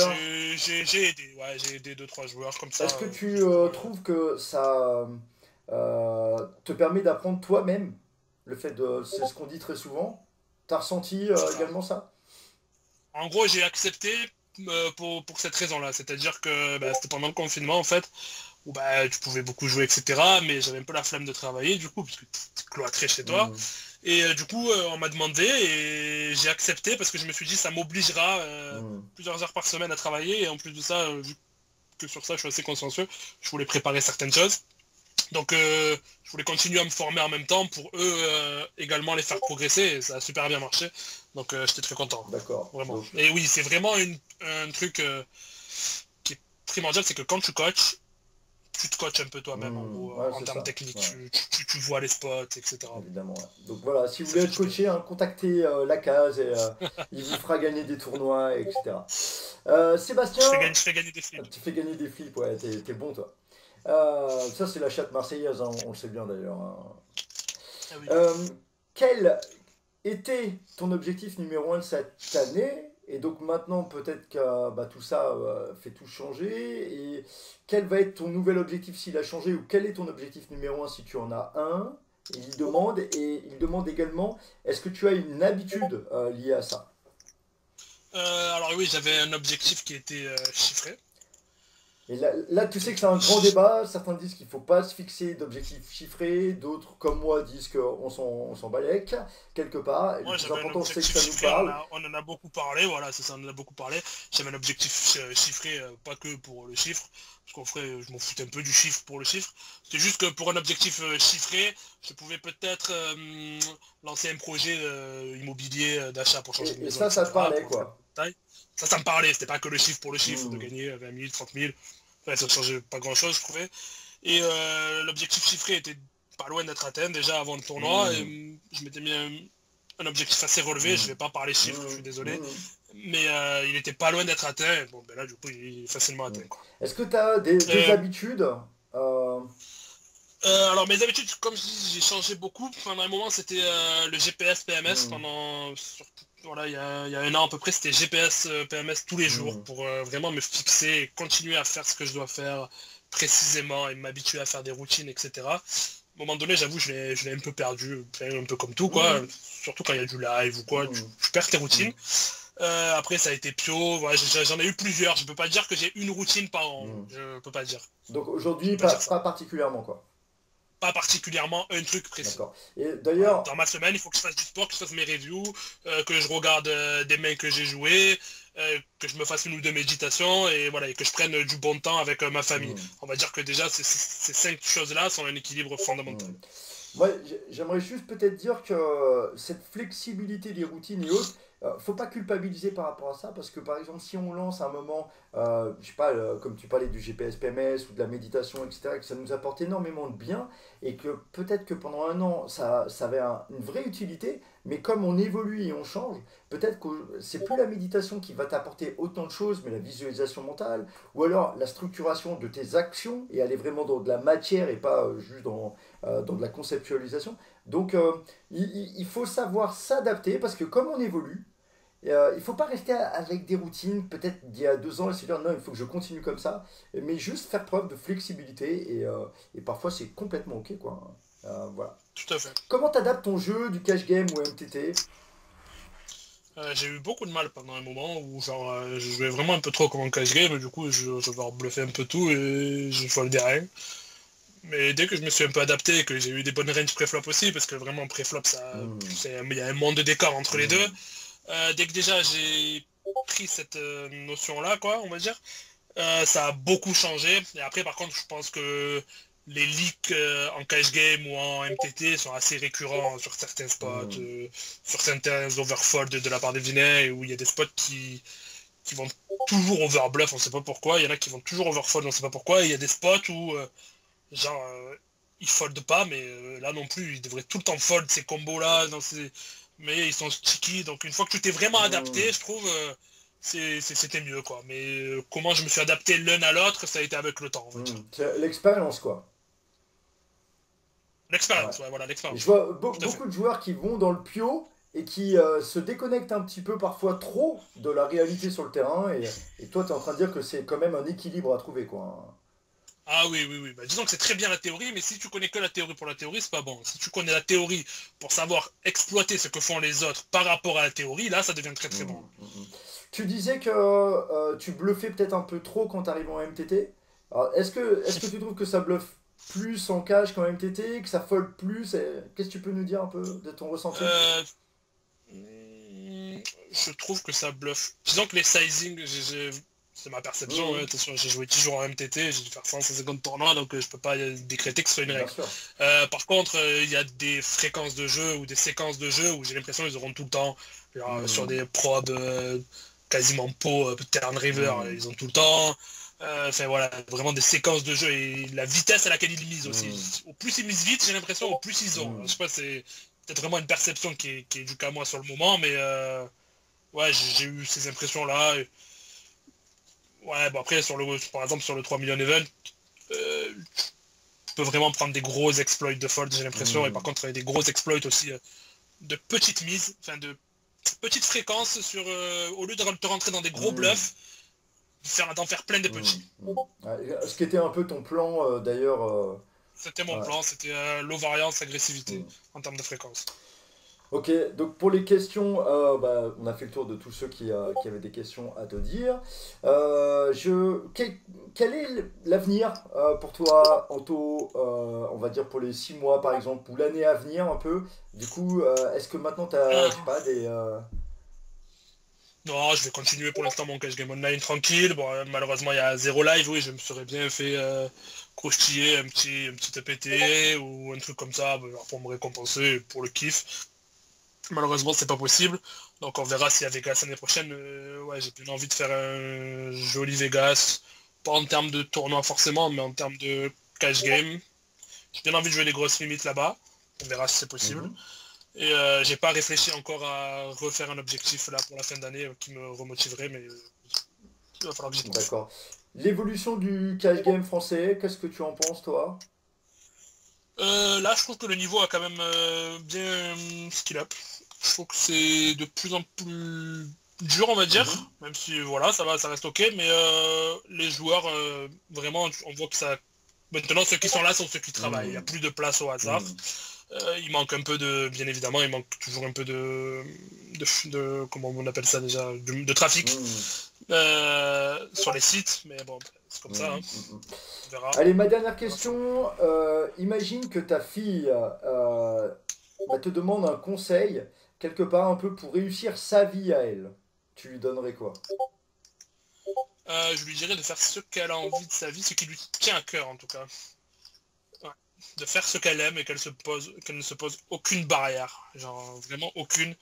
J'ai aidé, ouais, j'ai aidé deux trois joueurs comme ça. Est-ce que tu Pour, trouves que ça te permet d'apprendre toi-même? Le fait de, c'est ce qu'on dit très souvent. T'as ressenti c'est ça. également ça? En gros, j'ai accepté pour cette raison-là. C'est-à-dire que bah, c'était pendant le confinement, en fait, où bah, tu pouvais beaucoup jouer, etc. Mais j'avais un peu la flemme de travailler, du coup, parce que t'es cloîtré chez toi. Mhm. Et du coup, on m'a demandé et j'ai accepté parce que je me suis dit, ça m'obligera Mhm. plusieurs heures par semaine à travailler. Et en plus de ça, vu que sur ça, je suis assez consciencieux, je voulais préparer certaines choses. Donc je voulais continuer à me former en même temps pour eux également les faire progresser et ça a super bien marché. Donc j'étais très content, D'accord. vraiment. Donc, Et oui, c'est vraiment un truc qui est primordial, c'est que quand tu coaches, tu te coaches un peu toi-même en gros ouais, en c'est termes ça. techniques. Ouais, Tu vois les spots, etc. évidemment. Ouais. Donc voilà, si Et vous ça voulez fait être du bien. coaché, hein, contactez la case et il vous fera gagner des tournois, etc. Sébastien, Je fais gagner des flips. tu fais gagner des flips, ouais, t'es bon toi. Ça, c'est la chatte marseillaise, hein, on le sait bien d'ailleurs, hein. Ah oui. Euh, Quel était ton objectif numéro un de cette année? Et donc maintenant, peut-être que bah, tout ça fait tout changer. Et quel va être ton nouvel objectif s'il a changé? Ou quel est ton objectif numéro un si tu en as un? Et il demande également, est-ce que tu as une habitude liée à ça? Alors oui, j'avais un objectif qui était chiffré. Et là, tu sais que c'est un grand débat. Certains disent qu'il ne faut pas se fixer d'objectifs chiffrés. D'autres, comme moi, disent qu'on s'en balèque, quelque part. Et le Moi, plus j'avais un important, c'est que objectif ça nous chiffré, parle. on en a beaucoup parlé, voilà, c'est ça, on en a beaucoup parlé. J'avais un objectif chiffré, pas que pour le chiffre, parce qu'en vrai, je m'en foutais un peu du chiffre pour le chiffre. C'était juste que pour un objectif chiffré, je pouvais peut-être lancer un projet immobilier d'achat pour changer de Et maison, ça te etc., parlait, pour le faire quoi. de taille. Ça me parlait, c'était pas que le chiffre pour le chiffre, de Hmm. gagner 20 000, 30 000. Ouais, ça ne changeait pas grand-chose, je trouvais. Et l'objectif chiffré était pas loin d'être atteint déjà avant le tournoi, et Hmm. je m'étais mis un objectif assez relevé, je Hmm. vais pas parler chiffres, je Hmm. suis désolé, Hmm. mais il était pas loin d'être atteint, bon ben là du coup il est facilement Hmm. atteint quoi. Est-ce que tu as des Euh, habitudes euh, alors mes habitudes, comme je dis, j'ai changé beaucoup, pendant un moment c'était le GPS PMS, hmm. voilà, il y a un an à peu près c'était GPS PMS tous les jours Hmm. pour vraiment me fixer et continuer à faire ce que je dois faire précisément et m'habituer à faire des routines, etc. À un moment donné, j'avoue, je l'ai un peu perdu, un peu comme tout, quoi. Hmm. Surtout quand il y a du live ou quoi, Hmm. tu perds tes Hmm. routines. Après, ça a été Pio, voilà, j'en ai eu plusieurs. Je peux pas dire que j'ai une routine par an. Hmm. Je peux pas dire. Donc Je aujourd'hui, peux pas dire ça. pas particulièrement, quoi. Pas particulièrement un truc précis. D'accord. Et Voilà. d'ailleurs, Dans ma semaine, il faut que je fasse du sport, que je fasse mes reviews, que je regarde des mains que j'ai joués, que je me fasse une ou deux méditations et voilà, et que je prenne du bon temps avec ma famille. hmm. On va dire que déjà ces cinq choses-là sont un équilibre Hmm. fondamental. Moi, j'aimerais juste peut-être dire que cette flexibilité des routines et autres, faut pas culpabiliser par rapport à ça, parce que par exemple, si on lance un moment, je sais pas, comme tu parlais du GPS PMS ou de la méditation, etc., et que ça nous apporte énormément de bien, et que peut-être que pendant un an, ça avait une vraie utilité, mais comme on évolue et on change, peut-être que c'est plus la méditation qui va t'apporter autant de choses, mais la visualisation mentale, ou alors la structuration de tes actions et aller vraiment dans de la matière et pas juste dans de la conceptualisation. Donc il faut savoir s'adapter parce que comme on évolue, il faut pas rester avec des routines peut-être d'il y a 2 ans et se dire non, il faut que je continue comme ça, mais juste faire preuve de flexibilité et parfois c'est complètement ok quoi. Voilà. Tout à fait. Comment t'adaptes ton jeu du cash game ou MTT? J'ai eu beaucoup de mal pendant un moment où genre je jouais vraiment un peu trop comme un cash game et du coup je vais bluffer un peu tout et je foldais rien. Mais dès que je me suis un peu adapté et que j'ai eu des bonnes ranges pré-flop aussi, parce que vraiment pré-flop il y a un monde d'écart entre les deux, dès que déjà j'ai pris cette notion-là, quoi, on va dire, ça a beaucoup changé. Et après par contre je pense que les leaks en cash game ou en MTT sont assez récurrents sur certains spots, sur certains overfolds de la part des vinets, où il y a des spots qui vont toujours overbluff, on sait pas pourquoi, il y en a qui vont toujours overfold, on sait pas pourquoi, et il y a des spots où genre ils foldent pas, mais là non plus, ils devraient tout le temps fold ces combos là, mais ils sont sticky, donc une fois que tu t'es vraiment adapté, je trouve, c'était mieux quoi. Mais comment je me suis adapté l'un à l'autre, ça a été avec le temps, on va dire. C'est l'expérience quoi. Ouais. L'expérience, ouais, voilà, Et je l'expérience. vois Tout à fait. beaucoup de joueurs qui vont dans le pio et qui se déconnectent un petit peu parfois trop de la réalité sur le terrain. Et toi, tu es en train de dire que c'est quand même un équilibre à trouver, quoi. Ah oui, oui, oui. Bah, disons que c'est très bien la théorie, mais si tu connais que la théorie pour la théorie, c'est pas bon. Si tu connais la théorie pour savoir exploiter ce que font les autres par rapport à la théorie, là, ça devient très très bon. Tu disais que tu bluffais peut-être un peu trop quand tu arrives en MTT. Alors, est-ce que tu trouves que ça bluffe plus en cash qu'en MTT, que ça fold plus? Qu'est-ce que tu peux nous dire un peu de ton ressenti? Euh, je trouve que ça bluffe. Disons que les sizing, c'est ma perception, Mmh, attention, j'ai joué 10 jours en MTT, j'ai dû faire 150 tournois, donc je peux pas décréter que ce soit une bien règle. sûr. Par contre, il y a des fréquences de jeu ou des séquences de jeu où j'ai l'impression qu'ils auront tout le temps, genre, sur Mmh, des probes quasiment pot, Turn River, mmh, ils ont tout le temps. Enfin voilà, vraiment des séquences de jeu et la vitesse à laquelle ils misent aussi. mmh, Au plus ils misent vite, j'ai l'impression, au plus ils ont. Je mmh, sais pas, c'est peut-être vraiment une perception qui est due qu'à moi sur le moment, mais ouais, j'ai eu ces impressions-là. Ouais, bon après, par exemple, sur le 3 millions event, tu peux vraiment prendre des gros exploits de fold, j'ai l'impression, et par mmh, contre, il y a des gros exploits aussi de petites mises, enfin de petites fréquences au lieu de te rentrer dans des gros mmh, bluffs, d'en faire plein de mmh, petits. mmh. Ouais, ce qui était un peu ton plan d'ailleurs. C'était mon Ouais. plan, c'était low variance, agressivité Mmh. en termes de fréquence. Ok, donc pour les questions, on a fait le tour de tous ceux qui avaient des questions à te dire. Quel est l'avenir pour toi, Anto, on va dire pour les 6 mois par exemple, ou l'année à venir un peu? Du coup, est-ce que maintenant tu as, Euh, je sais pas, des... non, je vais continuer pour l'instant mon cash game online tranquille. Bon, malheureusement, il y a zéro live, oui, je me serais bien fait croustiller un petit EPT ou un truc comme ça, genre pour me récompenser pour le kiff. Malheureusement, c'est pas possible. Donc on verra si à Vegas l'année prochaine, ouais, j'ai bien envie de faire un joli Vegas. Pas en termes de tournoi forcément, mais en termes de cash game. J'ai bien envie de jouer les grosses limites là-bas. On verra si c'est possible. Mhm, Et j'ai pas réfléchi encore à refaire un objectif là pour la fin d'année qui me remotiverait, mais il va falloir que j'y pense. d'accord. L'évolution du cash game français, qu'est-ce que tu en penses toi? Là, je trouve que le niveau a quand même bien skill up. Je trouve que c'est de plus en plus dur, on va Mhm, dire. Même si, voilà, ça va, ça reste ok. Mais les joueurs, vraiment, on voit que ça... Maintenant, ceux qui sont là sont ceux qui travaillent. Il n'y a mhm, plus de place au hasard. mhm, Il manque un peu de... Bien évidemment, il manque toujours un peu comment on appelle ça déjà? De trafic mhm, sur les sites. Mais bon, c'est comme ça, hein. mhm, mhm. On verra. Allez, ma dernière On verra ça. question. Imagine que ta fille te demande un conseil, quelque part un peu pour réussir sa vie à elle. Tu lui donnerais quoi? Je lui dirais de faire ce qu'elle a envie de sa vie, ce qui lui tient à cœur en tout cas. Ouais. De faire ce qu'elle aime et qu'elle ne se pose aucune barrière. Genre vraiment aucune.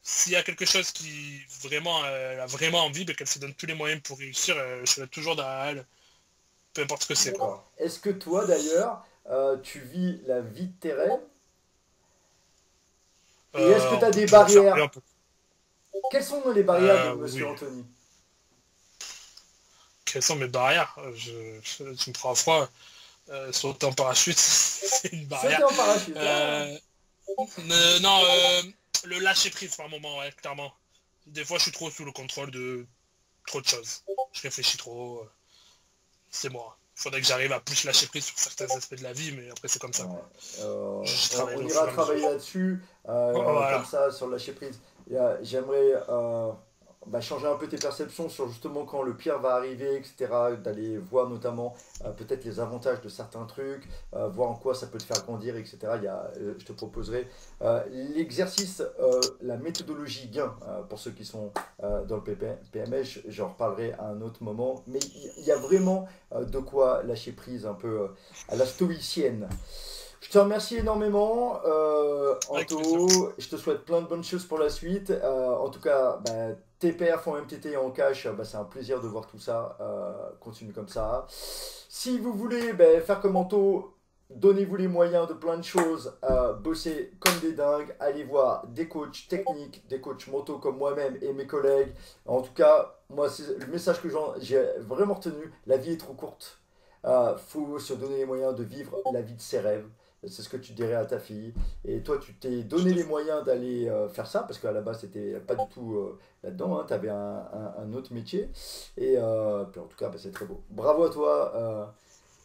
S'il y a quelque chose qui vraiment elle a vraiment envie, ben, qu'elle se donne tous les moyens pour réussir, je serai toujours derrière elle, peu importe ce que c'est quoi. D'accord. Est-ce que toi, d'ailleurs, tu vis la vie de tes rêves? Et est-ce que tu as des pour faire barrières? payer un peu. Quelles sont les barrières de Oui. Monsieur Anthony? Quelles sont mes barrières? Tu me prends à froid. Sauter en parachute, c'est une Sauter barrière. en parachute. Non, le lâcher prise par moment, ouais, clairement. Des fois, je suis trop sous le contrôle de trop de choses. Je réfléchis trop. C'est moi. Faudrait que j'arrive à plus lâcher prise sur certains aspects de la vie, mais après, c'est comme ça, Ouais. quoi. Je On travaillerai au ira fur et à travailler mesure. là-dessus, comme Voilà. ça, sur le lâcher prise. J'aimerais changer un peu tes perceptions sur justement quand le pire va arriver, etc. D'aller voir notamment peut-être les avantages de certains trucs, voir en quoi ça peut te faire grandir, etc. Je te proposerai l'exercice, la méthodologie gain, pour ceux qui sont dans le PMS, j'en reparlerai à un autre moment. Mais il y a vraiment de quoi lâcher prise un peu à la stoïcienne. Je te remercie énormément, Avec plaisir. Anto. Je te souhaite plein de bonnes choses pour la suite. En tout cas, tes perfs en MTT et en cash, c'est un plaisir de voir tout ça. Continue comme ça. Si vous voulez faire comme Anto, donnez-vous les moyens de plein de choses. Bosser comme des dingues. Allez voir des coachs techniques, des coachs moto comme moi-même et mes collègues. En tout cas, moi, c'est le message que j'ai vraiment retenu. La vie est trop courte. Faut se donner les moyens de vivre la vie de ses rêves. C'est ce que tu dirais à ta fille. Et toi, tu t'es donné Tout à les fait. moyens d'aller faire ça, parce qu'à la base, c'était pas du tout là-dedans. Hein. Tu avais un autre métier. Et puis en tout cas, c'est très beau. Bravo à toi,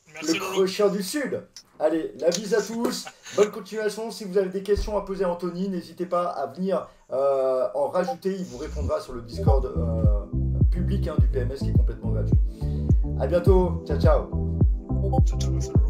le Merci, Lolo. crocheur du Sud. Allez, la bise à tous. Bonne continuation. Si vous avez des questions à poser à Anthony, n'hésitez pas à venir en rajouter. Il vous répondra sur le Discord public, hein, du PMS qui est complètement gratuit. À bientôt. Ciao, ciao. Ciao, ciao, merci, Lolo.